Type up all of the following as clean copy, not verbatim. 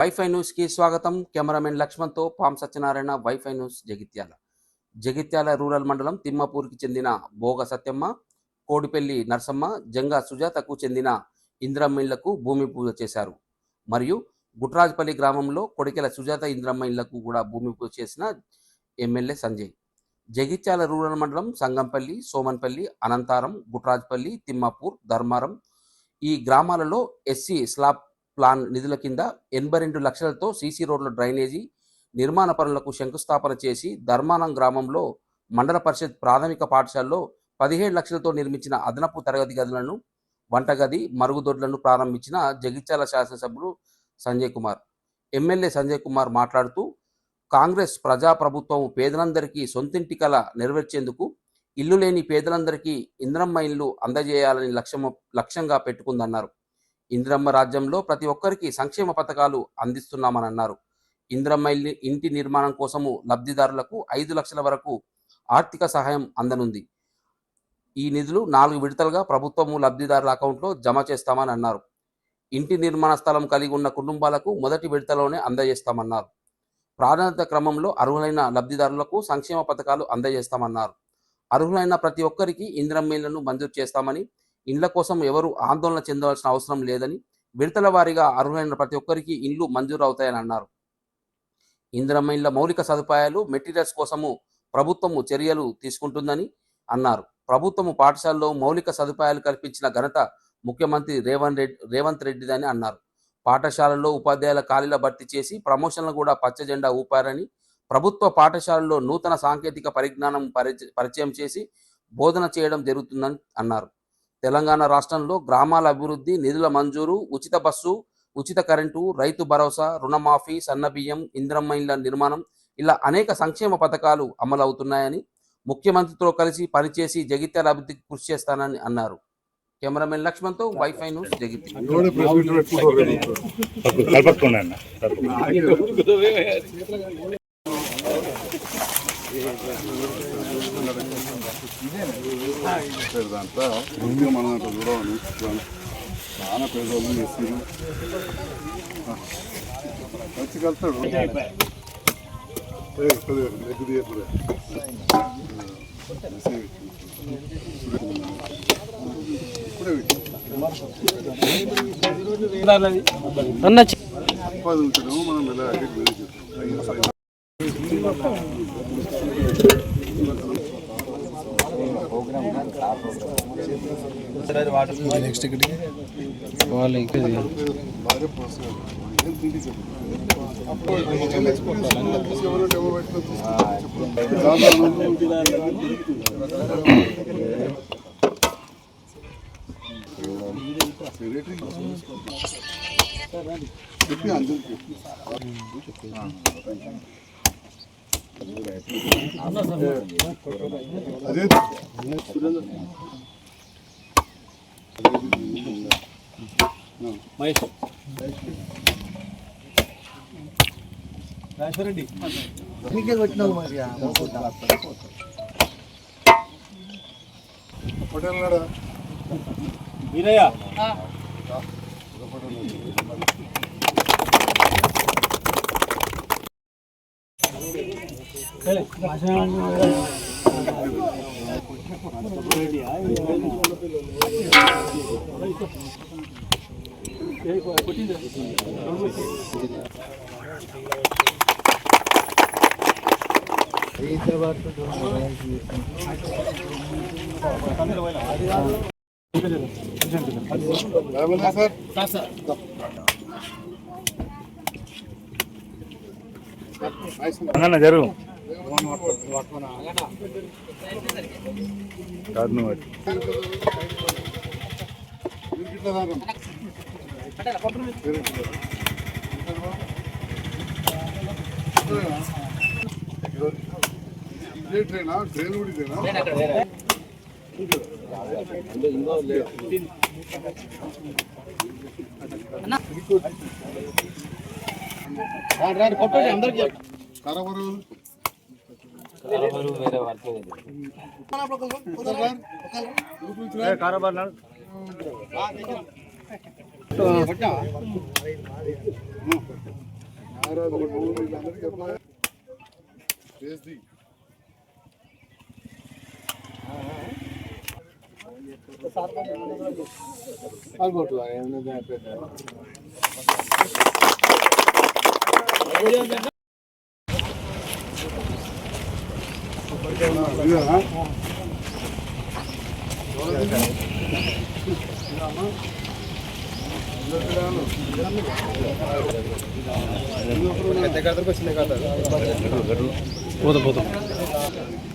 Wifi news కి స్వాగతం. Cameraman Lakshman తో పాం Satyanarayana. Wifi news Jagtial. Jagtial rural మండలం తిమ్మాపూర్కి చెందిన బోగ సత్యమ్మ, కోడిపల్లి నర్సమ్మ, జంగా సుజాతకు చెందిన ఇంద్రమ్మ ఇళ్లకు భూమి పూజ చేశారు. మరియు గుట్రాజ్పల్లి గ్రామంలో కొడికెల సుజాత ఇంద్రమ్మ ఇళ్లకు కూడా భూమి పూజ చేసిన ఎమ్మెల్యే సంజయ్. జగిత్యాల రూరల్ మండలం సంగంపల్లి, సోమన్పల్లి, అనంతారం, గుట్రాజ్పల్లి, తిమ్మాపూర్, ధర్మారం ఈ గ్రామాలలో ఎస్సీ స్లాబ్ ప్లాన్ నిధుల కింద 82 లక్షలతో సీసీ రోడ్ల డ్రైనేజీ నిర్మాణ పనులకు శంకుస్థాపన చేసి ధర్మానం గ్రామంలో మండల పరిషత్ ప్రాథమిక పాఠశాలలో 17 లక్షలతో నిర్మించిన అదనపు తరగతి గదులను, వంటగది, మరుగుదొడ్లను ప్రారంభించిన జగిత్యాల శాసనసభ్యుడు సంజయ్ కుమార్. ఎమ్మెల్యే సంజయ్ కుమార్ మాట్లాడుతూ, కాంగ్రెస్ ప్రజాప్రభుత్వం పేదలందరికీ సొంతింటి కల నెరవేర్చేందుకు ఇల్లు లేని పేదలందరికీ ఇంద్రమ్మ ఇల్లు అందజేయాలని లక్ష్యంగా పెట్టుకుందన్నారు. ఇంద్రమ్మ రాజ్యంలో ప్రతి ఒక్కరికి సంక్షేమ పథకాలు అందిస్తున్నామని అన్నారు. ఇంద్రమ్మ ఇంటి నిర్మాణం కోసము లబ్ధిదారులకు 5 లక్షల వరకు ఆర్థిక సహాయం అందనుంది. ఈ నిధులు 4 విడతలుగా ప్రభుత్వము లబ్ధిదారుల అకౌంట్లో జమ చేస్తామని అన్నారు. ఇంటి నిర్మాణ స్థలం కలిగి ఉన్న కుటుంబాలకు మొదటి విడతలోనే అందజేస్తామన్నారు. ప్రాధాన్యత క్రమంలో అర్హులైన లబ్ధిదారులకు సంక్షేమ పథకాలు అందజేస్తామన్నారు. అర్హులైన ప్రతి ఒక్కరికి ఇంద్రమ్మ ఇళ్లను మంజూరు చేస్తామని, ఇండ్ల కోసం ఎవరు ఆందోళన చెందవలసిన అవసరం లేదని, విడతల వారీగా అర్హులైన ప్రతి ఒక్కరికి ఇండ్లు మంజూరు అవుతాయని అన్నారు. ఇంద్రమ్మ ఇళ్ల మౌలిక సదుపాయాలు, మెటీరియల్స్ కోసము ప్రభుత్వము చర్యలు తీసుకుంటుందని అన్నారు. ప్రభుత్వము పాఠశాలలో మౌలిక సదుపాయాలు కల్పించిన ఘనత ముఖ్యమంత్రి రేవంత్ రెడ్డిదని అన్నారు. పాఠశాలల్లో ఉపాధ్యాయుల ఖాళీల భర్తీ చేసి ప్రమోషన్లు కూడా పచ్చజెండా ఊపారని, ప్రభుత్వ పాఠశాలల్లో నూతన సాంకేతిక పరిజ్ఞానం పరిచయం చేసి బోధన చేయడం జరుగుతుందని అన్నారు. తెలంగాణ రాష్ట్రంలో గ్రామాల అభివృద్ధి, నిధుల మంజూరు, ఉచిత బస్సు, ఉచిత కరెంటు, రైతు భరోసా, రుణమాఫీ, సన్నబియ్యం, ఇంద్రమ్మ ఇళ్ల నిర్మాణం ఇలా అనేక సంక్షేమ పథకాలు అమలు అవుతున్నాయని, ముఖ్యమంత్రితో కలిసి పనిచేసి జగిత్యాల అభివృద్ధికి కృషి చేస్తానని అన్నారు. కెమెరామెన్ లక్ష్మణ్తో వైఫై న్యూస్ జగిత్యాల. దాంట్లో ముందుగా మనం అంతా చూడవాలి. చాలా పేదవాళ్ళు చేస్తారు, వచ్చి కలుస్తాడు ఎగ్గు తీయకుండా ఇప్పుడే ఉంటాము మనం ఎలా నెక్స్ట్ ఇక్కడికి వాళ్ళు ఇంకా అదే మహేష్ రాజరెడ్డి నీకే కొట్టినావు మరి పటేల్ నాడా వీరయ్య జరుగు ట్రైనా ట్రైన్ కూడా ఇదేనా అందరికి కరవరు కారబార్ మహారాజు వీళ్ళందరికీ చెప్పా చేసి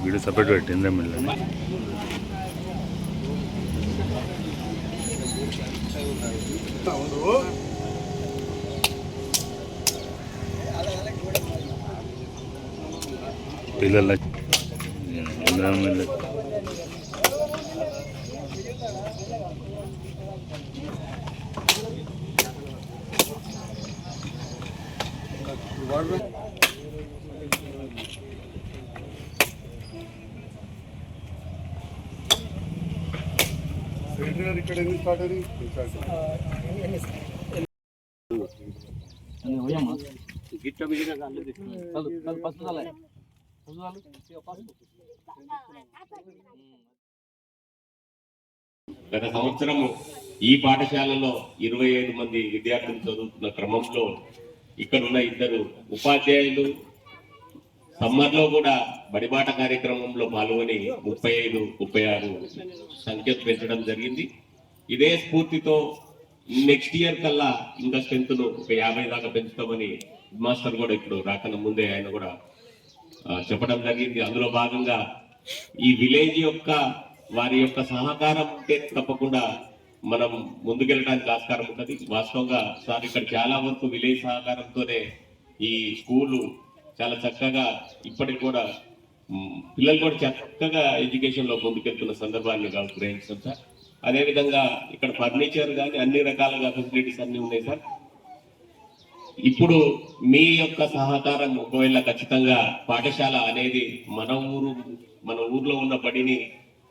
వీడియో సపరేట్ పెట్టిందే మళ్ళీ పిల్లల ఇక్కడ ఎందుకు స్టార్ట్ అయింది గత సంవత్సరము ఈ పాఠశాలలో 25 మంది విద్యార్థులు చదువుతున్న క్రమంలో ఇక్కడున్న 2 ఉపాధ్యాయులు సమ్మర్ లో కూడా బడిబాట కార్యక్రమంలో పాల్గొని 35-36 సంఖ్య పెంచడం జరిగింది. ఇదే స్ఫూర్తితో నెక్స్ట్ ఇయర్ కల్లా ఇంకా స్ట్రెంత్ ను ఒక 50 దాకా పెంచుతామని మాస్టర్ కూడా ఇప్పుడు రాకన్నా ముందే ఆయన కూడా చెప్పడం జరిగింది. అందులో భాగంగా ఈ విలేజ్ యొక్క వారి యొక్క సహకారం ఉంటే తప్పకుండా మనం ముందుకెళ్ళడానికి ఆస్కారం ఉంటుంది. వాస్తవంగా సార్ ఇక్కడ చాలా వరకు విలేజ్ సహకారంతోనే ఈ స్కూలు చాలా చక్కగా ఇప్పటికి కూడా పిల్లలు కూడా చక్కగా ఎడ్యుకేషన్ లో ముందుకెళ్తున్న సందర్భాన్ని గ్రహించాం సార్. అదేవిధంగా ఇక్కడ ఫర్నిచర్ కానీ అన్ని రకాలుగా ఫెసిలిటీస్ అన్ని ఉన్నాయి సార్. ఇప్పుడు మీ యొక్క సహకారం ఒకవేళ ఖచ్చితంగా పాఠశాల అనేది మన ఊర్లో ఉన్న బడిని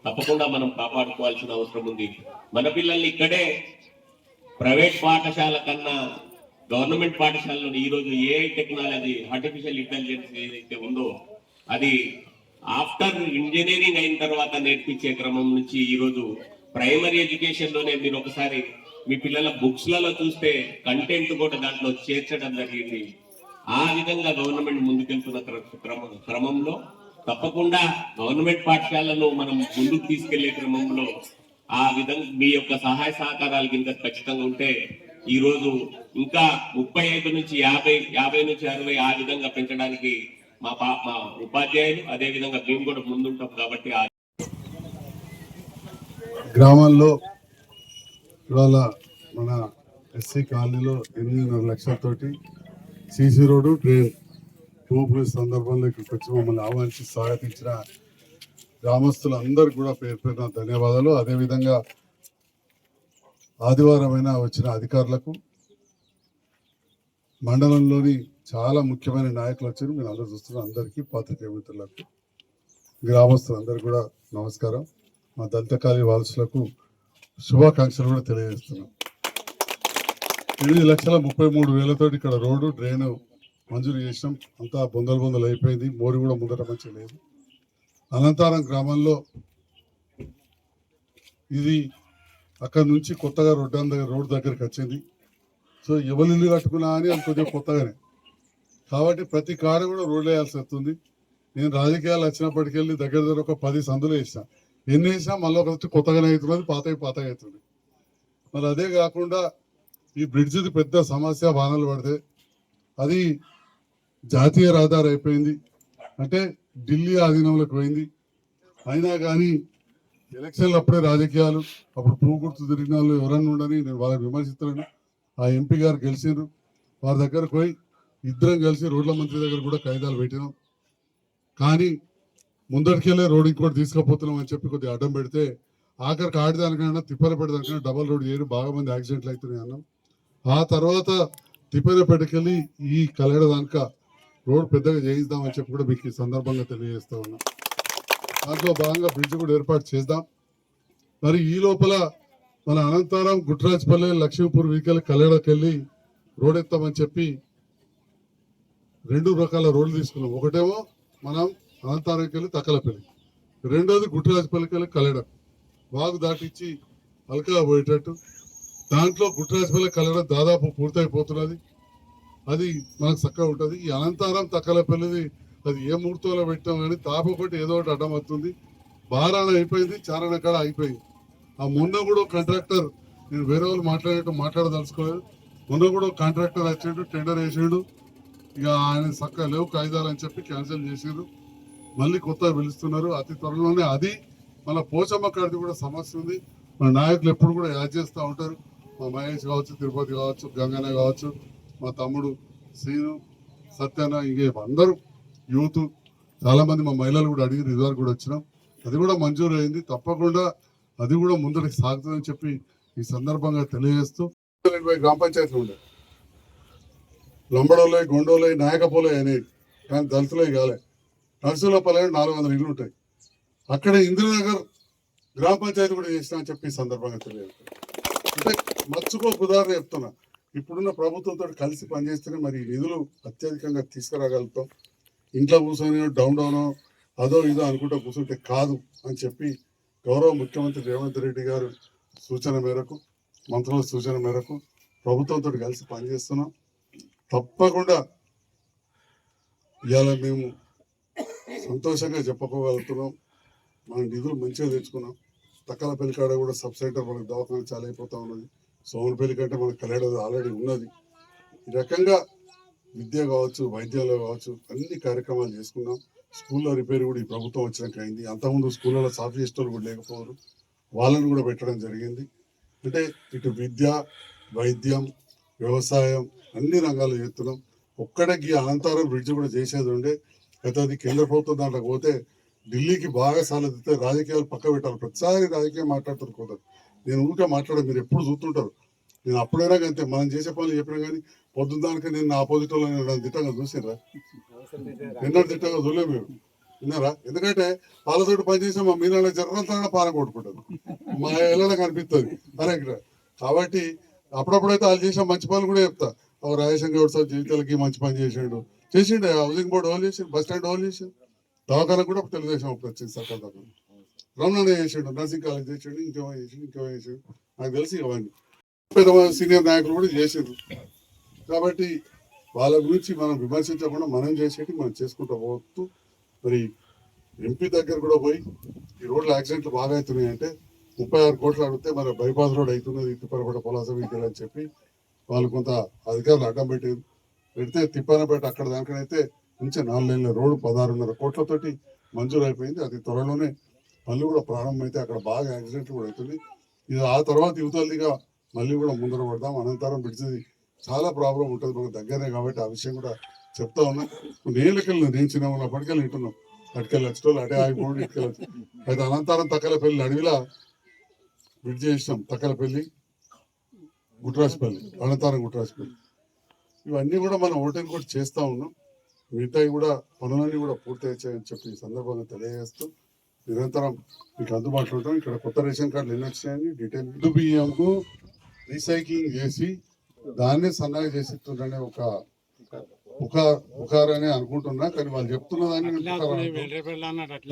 తప్పకుండా మనం కాపాడుకోవాల్సిన అవసరం ఉంది. మన పిల్లల్ని ఇక్కడే ప్రైవేట్ పాఠశాల కన్నా గవర్నమెంట్ పాఠశాలలో ఈరోజు ఏఐ టెక్నాలజీ ఆర్టిఫిషియల్ ఇంటెలిజెన్స్ ఏదైతే ఉందో అది ఆఫ్టర్ ఇంజనీరింగ్ అయిన తర్వాత నేర్పించే క్రమం నుంచి ఈరోజు ప్రైమరీ ఎడ్యుకేషన్ లోనే మీరు ఒకసారి మీ పిల్లల బుక్స్ లలో చూస్తే కంటెంట్ కూడా దాంట్లో చేర్చడం జరిగింది. ఆ విధంగా గవర్నమెంట్ ముందుకెళ్తున్న క్రమంలో తప్పకుండా గవర్నమెంట్ పాఠశాలను మనం ముందుకు తీసుకెళ్లే క్రమంలో ఆ విధంగా మీ యొక్క సహాయ సహకారాలు కింద ఖచ్చితంగా ఉంటే ఈ రోజు ఇంకా 35 నుంచి 50 నుంచి 60 ఆ విధంగా పెంచడానికి మా ఉపాధ్యాయులు అదే విధంగా మేము కూడా ముందుంటాం. కాబట్టి గ్రామాల్లో ఇవాళ మన ఎస్సీ కాలనీలో 8.5 లక్షలతోటి సీసీ రోడ్డు ట్రైన్ టూపుల సందర్భంలో ఇక్కడికి వచ్చి మమ్మల్ని ఆహ్వానించి స్వాగతించిన గ్రామస్తులందరూ కూడా పేరు పేరున ధన్యవాదాలు. అదేవిధంగా ఆదివారమైన వచ్చిన అధికారులకు, మండలంలోని చాలా ముఖ్యమైన నాయకులు వచ్చారు. మీరు అందరూ చూస్తున్నారు. అందరికీ పాత్రికేయ మిత్రులకు, గ్రామస్తులందరూ కూడా నమస్కారం. మా దళితకాళీ వారసులకు శుభాకాంక్షలు కూడా తెలియజేస్తున్నాం. 8,33,000 ఇక్కడ రోడ్డు డ్రైన్ మంజూరు చేసినాం. అంతా బొందలు అయిపోయింది. మోరి కూడా ముందట మంచిగా లేదు. అనంతారం గ్రామంలో ఇది అక్కడ నుంచి కొత్తగా రోడ్డు దగ్గరికి వచ్చింది. సో ఎవరు ఇల్లు కట్టుకున్నా అని అది కొద్దిగా కొత్తగానే, కాబట్టి ప్రతి కాడ కూడా రోడ్లు వేయాల్సి వస్తుంది. నేను రాజకీయాలు వచ్చినప్పటికెళ్ళి దగ్గర ఒక 10 సందులు వేసినా. ఎన్ని వేసినా మళ్ళీ ఒకటి కొత్తగానే అవుతున్నది, పాతగా అవుతుంది. మరి అదే కాకుండా ఈ బ్రిడ్జిది పెద్ద సమస్య. వానలు పడితే అది జాతీయ రహదారి అయిపోయింది, అంటే ఢిల్లీ ఆధీనంలోకి పోయింది. అయినా కానీ ఎలక్షన్లు అప్పుడే రాజకీయాలు, అప్పుడు పువ్వు గుర్తు తిరిగిన వాళ్ళు ఎవరన్నా ఉండని నేను వాళ్ళని విమర్శిస్తున్నాను. ఆ ఎంపీ గారు గెలిచిండ్రు, వారి దగ్గరకు పోయి ఇద్దరం కలిసి రోడ్ల మంత్రి దగ్గర కూడా కాయిదాలు పెట్టినాం. కానీ ముందరికెళ్ళే రోడ్ ఇంకోటి తీసుకుపోతున్నాం అని చెప్పి కొద్దిగా అడ్డం పెడితే ఆఖరికి ఆడదానికైనా తిప్పలపేటదానికైనా డబల్ రోడ్ చేయరు, బాగా మంది యాక్సిడెంట్లు అవుతున్నాయి అన్నాం. ఆ తర్వాత తిప్పలపేటకెళ్ళి ఈ కలగడదానిక రోడ్ పెద్దగా చేయిద్దామని చెప్పి కూడా మీకు ఈ సందర్భంగా తెలియజేస్తా ఉన్నాం. దాంట్లో భాగంగా బ్రిడ్జ్ కూడా ఏర్పాటు చేద్దాం. మరి ఈ లోపల మన అనంతరం గుట్రాజ్పల్లె లక్ష్మీపూర్ వీకెళ్ళి కల్లెడకెళ్ళి రోడ్ ఎత్తామని చెప్పి రెండు రకాల రోడ్లు తీసుకున్నాం. ఒకటేమో మనం అనంతారానికి వెళ్ళి తక్కలపల్లి, రెండోది గుట్టరాజపల్లికి వెళ్ళి కల్లెడ వాగు దాటిచ్చి అలకా పోయేటట్టు. దాంట్లో గుట్టరాజపల్లి కల్లెడ దాదాపు పూర్తయిపోతున్నది. అది మనకు చక్కగా ఉంటుంది. ఈ అనంతారం తక్కలపల్లిది అది ఏ ముహూర్తంలో పెట్టాం కానీ తాపకొట్టి ఏదో ఒకటి అడ్డం అవుతుంది. బారాన అయిపోయింది, చారణ కాడ అయిపోయింది. ఆ మొన్న కూడా కాంట్రాక్టర్, నేను వేరే వాళ్ళు మాట్లాడదలుచుకోలేదు, మొన్న కూడా కాంట్రాక్టర్ వచ్చిండు, టెండర్ వేసిండు. ఇక ఆయన చక్కగా లేవు కాగితాలు అని చెప్పి క్యాన్సిల్ చేసిండ్రు. మళ్ళీ కొత్తగా పిలుస్తున్నారు. అతి త్వరలోనే అది మన పోచమ్మ కాడిది కూడా సమస్య ఉంది. మన నాయకులు ఎప్పుడు కూడా యాడ్ చేస్తూ ఉంటారు. మా మహేష్ కావచ్చు, తిరుపతి కావచ్చు, గంగన్న కావచ్చు, మా తమ్ముడు శ్రీను, సత్యన, ఇంకే అందరూ యూత్ చాలా మంది, మా మహిళలు కూడా అడిగి రిజర్వ్ కూడా వచ్చినాం. అది కూడా మంజూరు అయింది. తప్పకుండా అది కూడా ముందరికి సాగుతుందని చెప్పి ఈ సందర్భంగా తెలియజేస్తూ, గ్రామ పంచాయతీలు ఉండే లంబడోలే, గొండోలే, నాయకపోలే అయినాయి కానీ దళితులే కాలే. నర్సులపల్లె 400 ఇళ్ళు ఉంటాయి. అక్కడ ఇందిరానగర్ గ్రామ పంచాయతీ కూడా చేసినా అని చెప్పి ఈ సందర్భంగా తెలియజేస్తాను. అంటే మర్చిపోక ఉదాహరణ చెప్తున్నా, ఇప్పుడున్న ప్రభుత్వంతో కలిసి పనిచేస్తేనే మరి నిధులు అత్యధికంగా తీసుకురాగలుగుతాం. ఇంట్లో కూర్చొని డౌన్ అదో ఇదో అనుకుంటా కూర్చుంటే కాదు అని చెప్పి గౌరవ ముఖ్యమంత్రి రేవంత్ రెడ్డి గారు సూచన మేరకు, మంత్రుల సూచన మేరకు ప్రభుత్వంతో కలిసి పనిచేస్తున్నాం. తప్పకుండా ఇవాళ మేము సంతోషంగా చెప్పుకోగలుగుతున్నాం. మన నిధులు మంచిగా తెచ్చుకున్నాం. తక్కలపల్లి కాడ కూడా సబ్ సెంటర్ మనకు దవాఖాన చాలా అయిపోతా ఉన్నది. సోమనపల్లి కంటే మనకు కళ్యాణం ఆల్రెడీ ఉన్నది. ఈ రకంగా విద్య కావచ్చు, వైద్యంలో కావచ్చు, అన్ని కార్యక్రమాలు చేసుకున్నాం. స్కూల్లో రిపేర్ కూడా ఈ ప్రభుత్వం వచ్చినాక అయింది. అంతకుముందు స్కూళ్ళలో సాఫ్ చేసేటోళ్ళు కూడా లేకపోవరు, వాళ్ళని కూడా పెట్టడం జరిగింది. అంటే ఇటు విద్య, వైద్యం, వ్యవసాయం అన్ని రంగాలు చేస్తున్నాం. ఒక్కడికి అనంతరం బ్రిడ్జ్ కూడా చేసేది ఉండే, అయితే అది కేంద్ర ప్రభుత్వం దాంట్లో పోతే ఢిల్లీకి బాగా సాలదితే రాజకీయాలు పక్క పెట్టాలి. ప్రతిసారి రాజకీయం మాట్లాడుతారు కుదరదు. నేను ఊరికే మాట్లాడాను, మీరు ఎప్పుడు చూస్తుంటారు. నేను అప్పుడైనా అంతే, మనం చేసే పనులు చెప్పినా కానీ పొద్దున్న దానికి నేను ఆపోజిట్ వాళ్ళని తిట్టంగా చూసిరా, నిన్న తిట్టంగా చూడలే మేము, విన్నారా? ఎందుకంటే వాళ్ళతోటి పనిచేసే మా మీనాళ్ళ జర్రంతా పానం కొట్టుకుంటారు, మా ఇళ్ళలో కనిపిస్తుంది. అరే ఇక్కడ కాబట్టి అప్పుడప్పుడైతే వాళ్ళు చేసిన మంచి పనులు కూడా చెప్తా. రాజశేఖర్ గౌడ్ సార్ జీవితాలకి మంచి పని చేసిండు, హౌసింగ్ బోర్డు హోల్ చేసిండు, బస్ స్టాండ్ హోల్ చేసిండు, దవాఖాన కూడా తెలుగుదేశం అప్పుడు వచ్చింది సర్కార్ దాకా. రమణ చేసిండు, నర్సింగ్ కాలేజ్ చేసిండు, ఇంకేమో చేసిండు. నాకు తెలిసి అవన్నీ పెద్ద సీనియర్ నాయకులు కూడా చేసిండ్రు. కాబట్టి వాళ్ళ గురించి మనం విమర్శించకుండా మనం చేసేటి మనం చేసుకుంటూ పోతూ, మరి ఎంపీ దగ్గర కూడా పోయి ఈ రోడ్ల యాక్సిడెంట్లు బాగా అవుతున్నాయి అంటే 36 కోట్లు అడిగితే మరి బైపాస్ రోడ్ అవుతున్నది తిప్పనపేట పొలాస వీకెళ్ళి అని చెప్పి వాళ్ళు కొంత అధికారులు అడ్డం పెడితే తిప్పనపేట అక్కడ దానికైతే మంచి 4 లేన్ల రోడ్డు 16.5 కోట్లతోటి మంజూరు అయిపోయింది. అది త్వరలోనే మళ్ళీ కూడా ప్రారంభమైతే అక్కడ బాగా యాక్సిడెంట్లు కూడా అవుతుంది. ఇది ఆ తర్వాత యువతల్దిగా మళ్ళీ కూడా ముందర పడదాం. అనంతరం బ్రిడ్జిది చాలా ప్రాబ్లం ఉంటుంది మనకు దగ్గరనే కాబట్టి ఆ విషయం కూడా చెప్తా ఉన్నా. నేను చిన్న ఉన్నప్పటికెళ్ళి వింటున్నాం, అటుకెళ్ళి వచ్చేటోళ్ళు అటే ఆగిపోండి ఇటుకెళ్ళి. అయితే అనంతరం తక్కలపల్లి అడవిలా బ్రిడ్జ్ చేసినాం, తక్కలపల్లి గుట్రాజపల్లి, అనంతరం గుట్రాజపల్లి. ఇవన్నీ కూడా మనం ఓటింగ్ కూడా చేస్తూ ఉన్నాం. మిగతాయి కూడా పనులన్నీ కూడా పూర్తి అయ్యాయని చెప్పి ఈ సందర్భంగా తెలియజేస్తూ నిరంతరం మీకు అందుబాటులో ఉంటాం. ఇక్కడ కొత్త రేషన్ కార్డులు ఎన్ని వచ్చినాయని డీటెయిల్ బియ్యంకు రీసైక్లింగ్ చేసి దాన్నే సన్నగా చేసి ఇస్తుండే ఒక పుకారని అనుకుంటున్నా. కానీ వాళ్ళు చెప్తున్న దాన్ని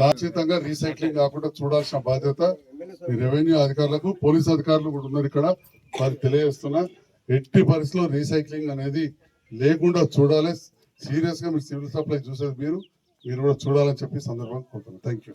ఖచ్చితంగా రీసైక్లింగ్ కాకుండా చూడాల్సిన బాధ్యత ఈ రెవెన్యూ అధికారులకు, పోలీస్ అధికారులు కూడా ఉన్నారు ఇక్కడ. వారికి తెలియజేస్తున్నా, ఎట్టి పరిస్థితుల్లో రీసైక్లింగ్ అనేది లేకుండా చూడాలి. సీరియస్ గా మీరు సివిల్ సప్లై చూసేది మీరు కూడా చూడాలని చెప్పి సందర్భంగా కోరుతున్నాను. Thank you.